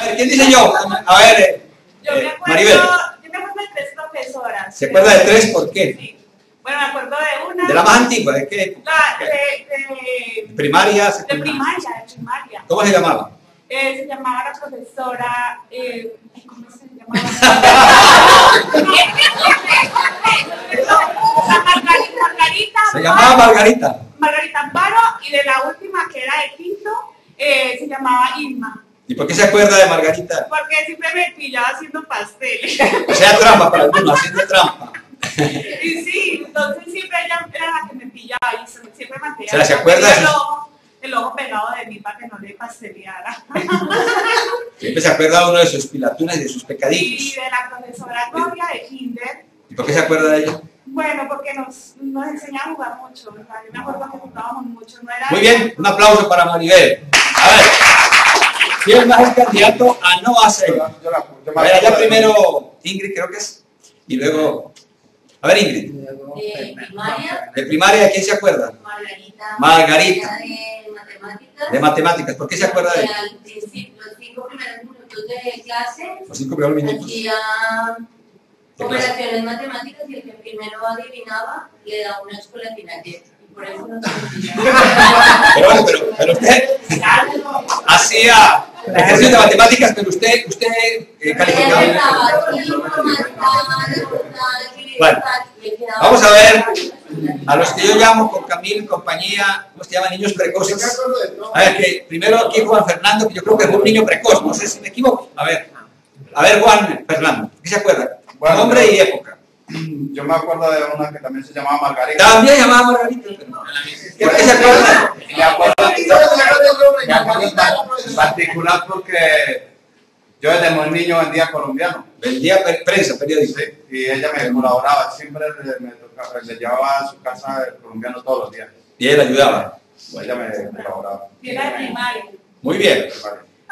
A ver, ¿quién dice yo? A ver, Maribel. Yo me acuerdo de 3 profesoras. ¿Se acuerda de 3? ¿Por qué? Sí. Bueno, me acuerdo de una. ¿De la más antigua? ¿De qué? De ¿Primaria? De primaria. ¿Cómo se llamaba? Se llamaba la profesora. ¿Cómo se llamaba? Margarita. Se llamaba Margarita. Margarita Amparo, y de la última, que era de quinto, se llamaba Irma. ¿Y por qué se acuerda de Margarita? Porque siempre me pillaba haciendo pasteles. O sea, trampa para algunos, haciendo trampa. Y sí, entonces siempre ella era la que me pillaba y siempre mantenía. O sea, ¿se acuerda? El ojo pegado de mí para que no le pasteleara. Siempre se acuerda uno de sus pilatunas y de sus pecadillos. Y de la profesora Gloria de Kinder. ¿Y por qué se acuerda de ella? Bueno, porque nos enseñaba a jugar mucho. Yo me acuerdo que jugábamos mucho. No era. Muy bien, un aplauso para Maribel. A ver, ¿quién es más el candidato a no hacer? A ver, allá primero Ingrid, creo que es. Y luego, a ver, Ingrid. De primaria. De primaria, ¿quién se acuerda? Margarita. Margarita. De matemáticas. De matemáticas, ¿por qué se acuerda de ella? Al principio, los 5 primeros minutos de clase, Los 5 primeros minutos. hacía operaciones matemáticas y el que primero adivinaba le daba una chocolatina ayer. Y por eso no Pero bueno, pero usted hacía ejercicios de matemáticas, pero usted calificaba. Bueno, vamos a ver a los que yo llamo con Camilo y compañía, ¿cómo se llaman? Niños precoces. A ver, que primero aquí Juan Fernando, que yo creo que fue un niño precoz, no sé si me equivoco. A ver Juan Fernando, ¿qué se acuerda? Bueno, nombre y época. Yo me acuerdo de una que también se llamaba Margarita. También llamaba Margarita. ¿Por qué se acuerda? Me acuerdo en particular porque yo desde muy niño vendía colombiano. Vendía prensa, periódico. Sí, y ella me colaboraba, siempre le llevaba a su casa el colombiano todos los días. Y él ayudaba. Pues ella me colaboraba. Y era de primaria. Muy bien.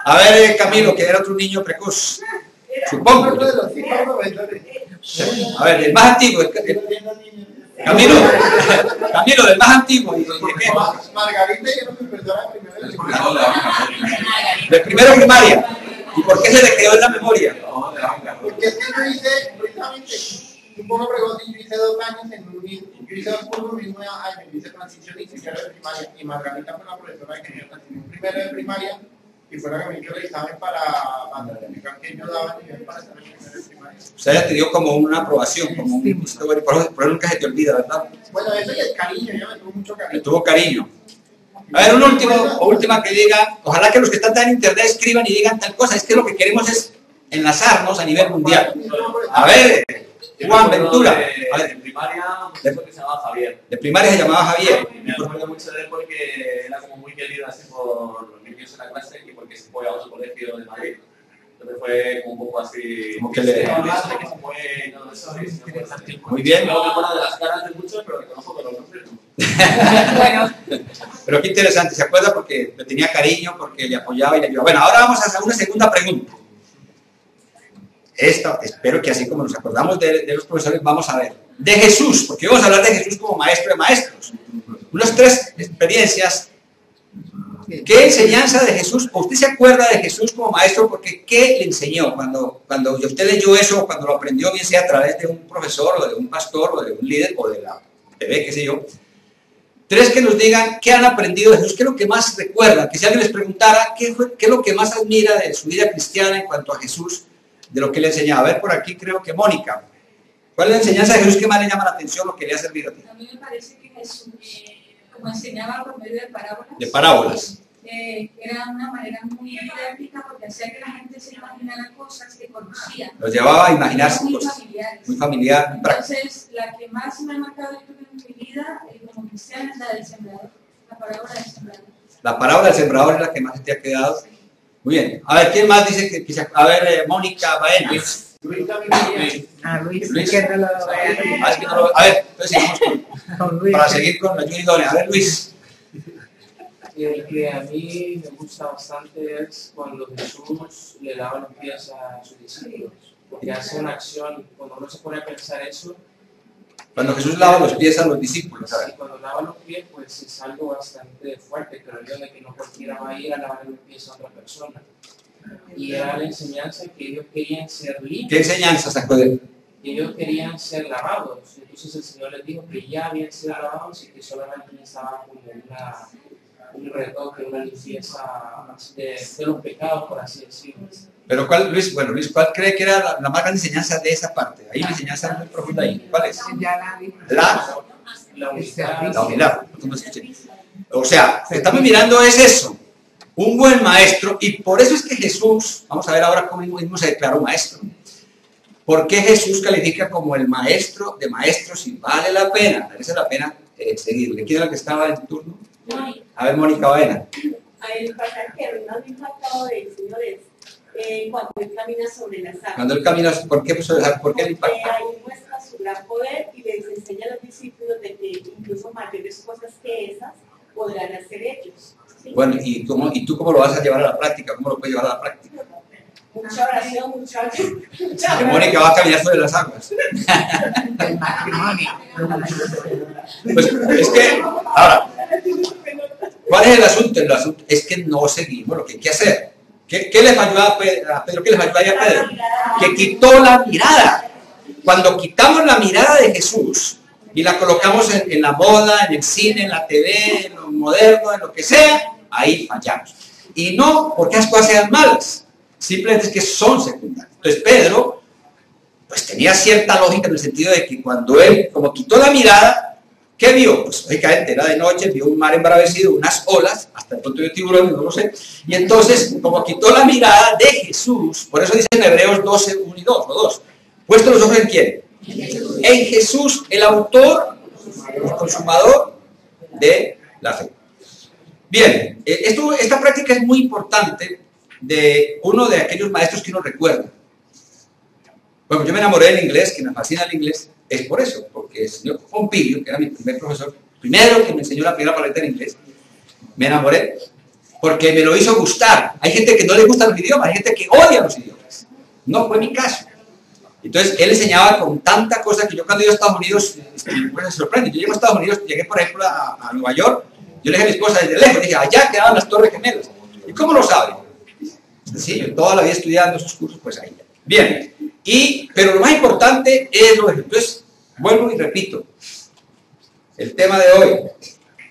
A ver, Camilo, que era otro niño precoz. Supongo. A ver, el más antiguo. Camilo, del más antiguo. Margarita y era mi profesora de primero. De primero primaria. ¿Y por qué se le quedó en la memoria? Porque es que yo hice, precisamente, un poco pregunto, yo hice 2 años en un yo hice 2 cursos el mismo año, yo hice transición y primero de primaria, y Margarita fue la profesora que yo transición primero de primaria, y fue la que me hizo el examen para verificar que yo daba nivel para estar en primero de primaria. O sea, ella te dio como una aprobación, como un historia, por eso nunca se te olvida, ¿verdad? Bueno, eso y el cariño, ella me tuvo mucho Le cariño. tuvo cariño. A ver, un último o última que diga, ojalá que los que están en internet escriban y digan tal cosa, es que lo que queremos es enlazarnos a nivel mundial. A ver, Juan Ventura. A ver, de primaria, un profesor que se llamaba Javier. De primaria se llamaba Javier. Me acuerdo mucho de él porque era como muy querido así por los niños en la clase y porque se fue a otro colegio de Madrid. Entonces fue como un poco así. Como que le. Muy bien. No me acuerdo de las caras de muchos, pero reconozco que los nombres no. Bueno, pero qué interesante, ¿se acuerda? Porque le tenía cariño, porque le apoyaba y le ayudaba. Bueno, ahora vamos a hacer una segunda pregunta. Esta, espero que así como nos acordamos de los profesores, vamos a ver. De Jesús, porque vamos a hablar de Jesús como maestro de maestros. Unas 3 experiencias. ¿Qué enseñanza de Jesús? ¿Usted se acuerda de Jesús como maestro? Porque ¿qué le enseñó? Cuando usted leyó eso, cuando lo aprendió, bien sea a través de un profesor, o de un pastor, o de un líder, o de la TV, qué sé yo. 3 que nos digan qué han aprendido de Jesús, qué es lo que más recuerdan, que si alguien les preguntara qué es lo que más admira de su vida cristiana en cuanto a Jesús, de lo que le enseñaba. A ver, por aquí creo que Mónica. ¿Cuál es la enseñanza de Jesús que más le llama la atención, lo que le ha servido a ti? A mí me parece que Jesús, como enseñaba por medio de parábolas, era una manera muy didáctica porque hacía que la gente se imaginara cosas que conocían. Los llevaba a imaginarse muy cosas. familiares. Muy familiar. Entonces, la que más me ha marcado en mi vida como cristiana es la del sembrador, la parábola del sembrador. La parábola del sembrador es la que más te ha quedado. Muy bien. A ver, ¿quién más dice que quizá? A ver, Mónica Baena. Luis. Luis. Que no lo Es que no lo... A ver, entonces sigamos con Luis. para seguir con la Yuri Done. A ver, Luis. El que a mí me gusta bastante es cuando Jesús le lava los pies a sus discípulos, porque hace una acción, cuando uno se pone a pensar eso. Cuando Jesús lava los pies a los discípulos. A ver. Sí, cuando lava los pies, pues es algo bastante fuerte, creo yo, de que no cualquiera va a ir a lavar los pies a otra persona. Y era la enseñanza que ellos querían ser limpios. ¿Qué enseñanza sacó de él? Y ellos querían ser lavados. Entonces el Señor les dijo que ya habían sido lavados y que solamente necesitaban como un retoque, una limpieza de los pecados, por así decirlo. Pero ¿cuál, Luis? Bueno, Luis, ¿cuál cree que era la más grande enseñanza de esa parte? Hay una enseñanza muy profunda ahí. ¿Cuál es? La humildad. No escuché. O sea, estamos mirando es eso. Un buen maestro, y por eso es que Jesús, vamos a ver ahora cómo mismo se declaró maestro. ¿Por qué Jesús califica como el maestro de maestros y vale la pena? Merece la pena seguirle. ¿Quién era el que estaba en turno? A ver, Mónica Baena. El pasaje que más me ha impactado del Señor es cuando Él camina sobre las aguas. Cuando Él camina, ¿por qué le impacta? Ahí muestra su gran poder y les enseña a los discípulos de que incluso mayores cosas que esas podrán hacer ellos. ¿Sí? Bueno, ¿y tú cómo lo vas a llevar a la práctica? ¿Cómo lo puedes llevar a la práctica? Mucha oración, mucha Que Mónica va a caminar sobre las aguas. El matrimonio. Pues es que, ahora, ¿cuál es el asunto? El asunto es que no seguimos lo que hay que hacer. ¿Qué le falló a Pedro? ¿Qué le falló a Pedro? Que quitó la mirada. Cuando quitamos la mirada de Jesús y la colocamos en la moda, en el cine, en la TV, en lo moderno, en lo que sea, ahí fallamos. Y no porque las cosas sean malas, simplemente es que son secundarias. Entonces Pedro, pues tenía cierta lógica en el sentido de que cuando él, como quitó la mirada, ¿qué vio? Pues lógicamente era de noche, vio un mar embravecido, unas olas, hasta el punto de tiburones, no lo sé. Y entonces, como quitó la mirada de Jesús, por eso dice en Hebreos 12, 1 y 2, o 2, puesto los ojos en quién? En Jesús, el autor, el consumador de la fe. Bien, esta práctica es muy importante de uno de aquellos maestros que uno recuerda. Bueno, yo me enamoré del inglés, que me fascina el inglés, es por eso, porque el señor Pompilio, que era mi primer profesor, primero que me enseñó la primera palabra en inglés, me enamoré, porque me lo hizo gustar. Hay gente que no le gustan los idiomas, hay gente que odia los idiomas. No fue mi caso. Entonces, él enseñaba con tanta cosa que yo cuando iba a Estados Unidos, pues, se sorprende. Yo llego a Estados Unidos, llegué por ejemplo a Nueva York, yo le dije a mi esposa desde lejos, dije, allá quedaban las Torres Gemelas. ¿Y cómo lo sabe? Sencillo, toda la vida estudiando esos cursos, pues ahí. Bien, pero lo más importante es lo de entonces, vuelvo y repito, el tema de hoy,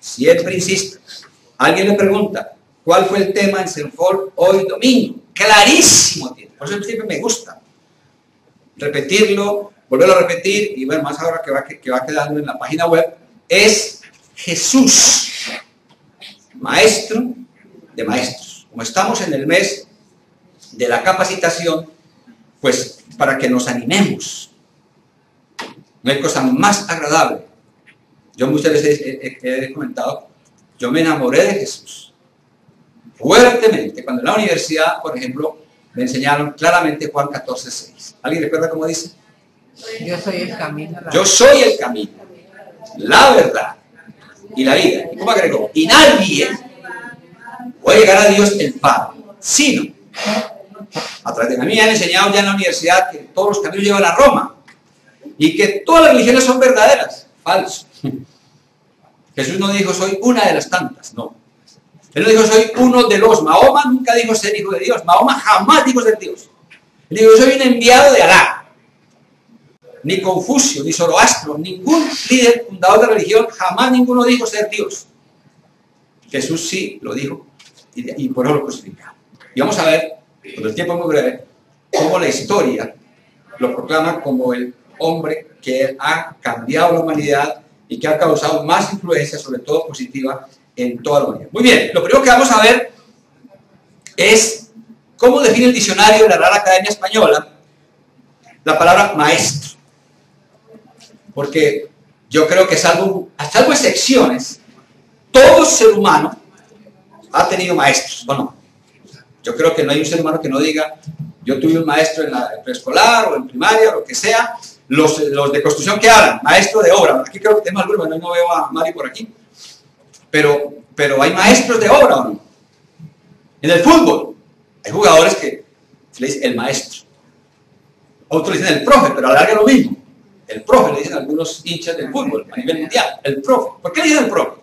siempre insisto, alguien le pregunta, ¿cuál fue el tema en Senford hoy domingo? Clarísimo tiene, por eso siempre me gusta repetirlo, volverlo a repetir, y ver más ahora que va quedando en la página web, es Jesús, maestro de maestros. Como estamos en el mes de la capacitación, pues para que nos animemos. No hay cosa más agradable. Yo muchas veces he comentado, yo me enamoré de Jesús fuertemente cuando en la universidad, por ejemplo, me enseñaron claramente Juan 14:6. ¿Alguien recuerda cómo dice? Yo soy el camino. Yo soy el camino, la verdad y la vida. ¿Y cómo agregó? Y nadie puede llegar a Dios el Padre, sino a través de mí. Me han enseñado ya en la universidad que todos los caminos llevan a Roma y que todas las religiones son verdaderas. Falso. Jesús no dijo soy una de las tantas, no. Él no dijo soy uno de los. Mahoma nunca dijo ser hijo de Dios. Mahoma jamás dijo ser Dios. Él dijo soy un enviado de Alá. Ni Confucio, ni Zoroastro, ningún líder fundador de religión, jamás ninguno dijo ser Dios. Jesús sí lo dijo y por eso lo crucificaron. Y vamos a ver, por el tiempo es muy breve, cómo la historia lo proclama como el hombre que ha cambiado la humanidad y que ha causado más influencia, sobre todo positiva, en toda la humanidad. Muy bien, lo primero que vamos a ver es cómo define el diccionario de la Real Academia Española la palabra maestro. Porque yo creo que salvo excepciones, todo ser humano ha tenido maestros, ¿o no? Yo creo que no hay un ser humano que no diga, yo tuve un maestro en la preescolar o en primaria o lo que sea, los de construcción que hablan, maestro de obra, aquí creo que tenemos algunos, bueno, no veo a Mari por aquí, pero hay maestros de obra, ¿o no? En el fútbol, hay jugadores que se le dicen el maestro, otros le dicen el profe, pero alarga lo mismo, el profe le dicen algunos hinchas del fútbol a nivel mundial, el profe. ¿Por qué le dicen el profe?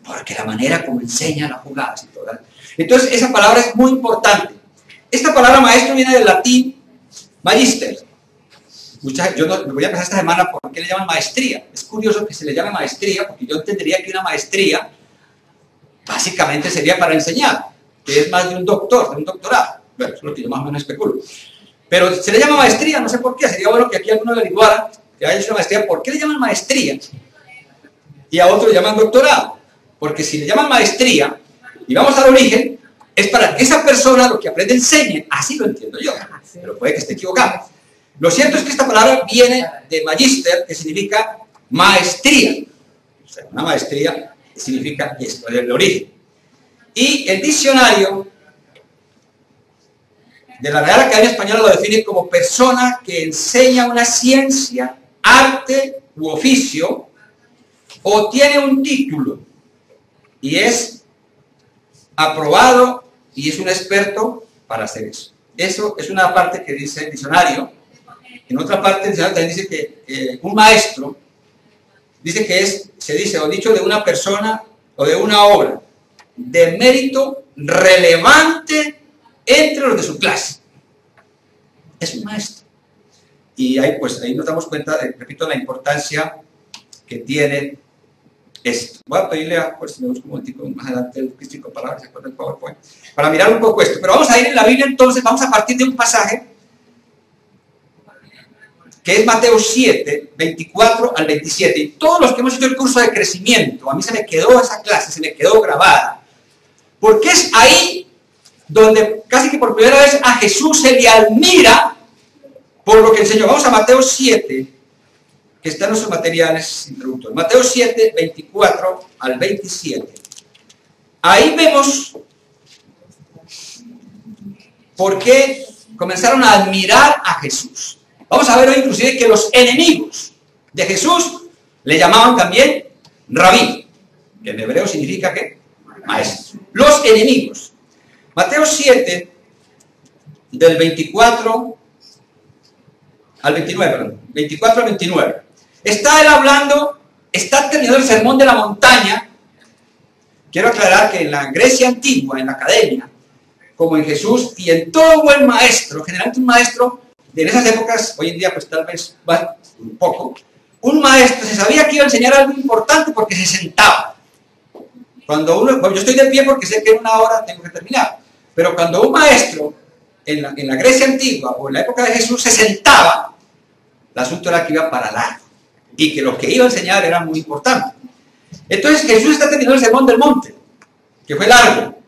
Porque la manera como enseña las jugadas y todo. Entonces esa palabra es muy importante. Esta palabra maestro viene del latín magister. Yo me voy a empezar esta semana por qué le llaman maestría. Es curioso que se le llame maestría, porque yo entendería que una maestría básicamente sería para enseñar, que es más de un doctor, de un doctorado. Bueno, eso es lo que yo más o menos especulo. Pero se le llama maestría, no sé por qué. Sería bueno que aquí alguno averiguara que haya hecho una maestría. ¿Por qué le llaman maestría? Y a otro le llaman doctorado. Porque si le llaman maestría, y vamos al origen, es para que esa persona lo que aprende enseñe. Así lo entiendo yo, pero puede que esté equivocado. Lo cierto es que esta palabra viene de magister, que significa maestría. O sea, una maestría significa esto, el origen. Y el diccionario de la Real Academia Española lo define como persona que enseña una ciencia, arte u oficio, o tiene un título y es aprobado y es un experto para hacer eso. Eso es una parte que dice el diccionario. En otra parte el diccionario también dice que un maestro dice que se dice o dicho de una persona o de una obra de mérito relevante entre los de su clase. Es un maestro. Y ahí nos damos cuenta, repito, la importancia que tiene esto. Voy a pedirle a, pues, si me busco un momentico más adelante el crítico para que se acuerde el PowerPoint, para mirar un poco esto. Pero vamos a ir en la Biblia entonces, vamos a partir de un pasaje que es Mateo 7, 24 al 27. Y todos los que hemos hecho el curso de crecimiento, a mí se me quedó esa clase, se me quedó grabada. Porque es ahí donde casi que por primera vez a Jesús se le admira por lo que enseñó. Vamos a Mateo 7, que está en nuestros materiales introductorios. Mateo 7, 24 al 27. Ahí vemos por qué comenzaron a admirar a Jesús. Vamos a ver hoy inclusive que los enemigos de Jesús le llamaban también rabí, que en hebreo significa ¿qué? Maestro. Los enemigos. Mateo 7, del 24 al 29, perdón, 24 al 29. Está él hablando, está terminando el sermón de la montaña. Quiero aclarar que en la Grecia antigua, en la academia, como en Jesús y en todo buen maestro, generalmente un maestro de en esas épocas, hoy en día pues tal vez va un poco, un maestro se sabía que iba a enseñar algo importante porque se sentaba. Cuando uno, bueno, yo estoy de pie porque sé que en una hora tengo que terminar, pero cuando un maestro en la Grecia antigua o en la época de Jesús se sentaba, el asunto era que iba para largo y que lo que iba a enseñar era muy importante. Entonces Jesús está terminando el sermón del monte, que fue largo,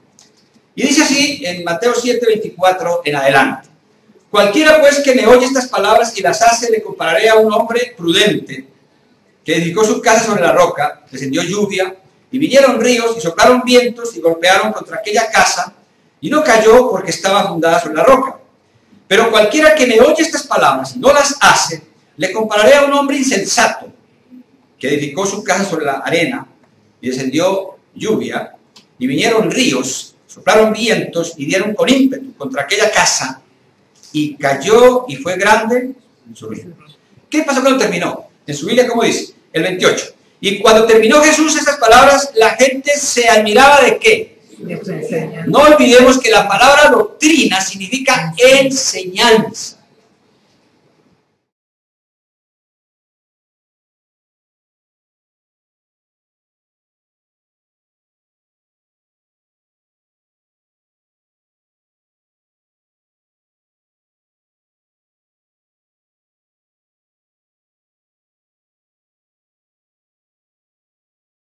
y dice así en Mateo 7, 24 en adelante: cualquiera pues que me oye estas palabras y las hace, le compararé a un hombre prudente que edificó su casa sobre la roca, descendió lluvia y vinieron ríos y soplaron vientos y golpearon contra aquella casa y no cayó porque estaba fundada sobre la roca. Pero cualquiera que me oye estas palabras y no las hace, le compararé a un hombre insensato que edificó su casa sobre la arena y descendió lluvia y vinieron ríos, soplaron vientos y dieron con ímpetu contra aquella casa y cayó y fue grande su ruina. ¿Qué pasó cuando terminó? En su Biblia, ¿cómo dice? El 28. Y cuando terminó Jesús estas palabras, la gente se admiraba ¿de qué? No olvidemos que la palabra doctrina significa enseñanza.